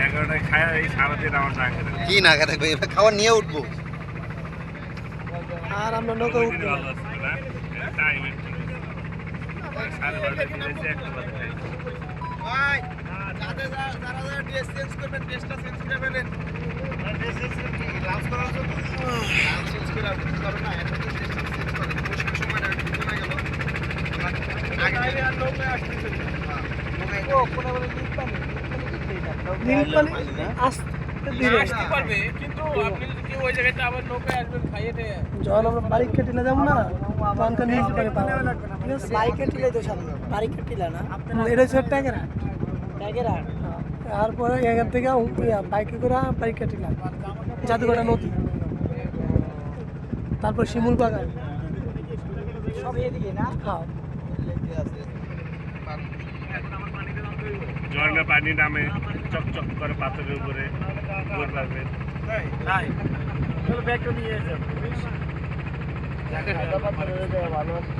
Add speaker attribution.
Speaker 1: 11টায় খায় এই সারাদিন আমার না খেতে
Speaker 2: কি না খেতে থাকবে এবার খাবার নিয়ে উঠবো।
Speaker 3: আর আমরা নৌকা উঠবো
Speaker 1: ভালো আছে না টাইম সাড়ে 12টায় ফিরেছি 1টা বাজে খাই
Speaker 2: ভাই যারা ড্রেস চেঞ্জ করবেন ড্রেসটা চেঞ্জ করে ফেলেন। ড্রেস চেঞ্জ করে কি লাঞ্চ করার জন্য লাঞ্চ চেঞ্জ করে আপনি পারবেন না এখন ড্রেস চেঞ্জ করেন বসার সময় না কিছু না গেল আগে আর নৌকায় আসতেছে ও কোন বলে
Speaker 3: নীল পানি আসতে ধীরে
Speaker 4: আসতে পারবে কিন্তু আপনি যদি কেউ ওই জায়গাতে আবার নৌকায় আসবেন খাইয়ে দেয়
Speaker 3: যখন আমরা বাড়ি কেটে যাবো না তখন নীল পানি পাওয়া লাগবে না ঠিক আছে
Speaker 5: বাইকে টিলে তো সামনে বাইকে টিলা না
Speaker 3: এটা হচ্ছে ট্যাগেরা
Speaker 5: ব্যাগের আর
Speaker 3: তারপরে এখান থেকে বাইকে করে বাড়ি কেটিলাম জাদুঘাটা নদী, তারপর শিমুল বাগান
Speaker 5: সব এদিকে না
Speaker 3: হ্যাঁ
Speaker 1: ঝর্ণা পানি নামে চকচক করে পাথরের উপরে গোল লাগবে
Speaker 4: চলো ব্যাগটা নিয়ে যাও
Speaker 5: ভালো আছে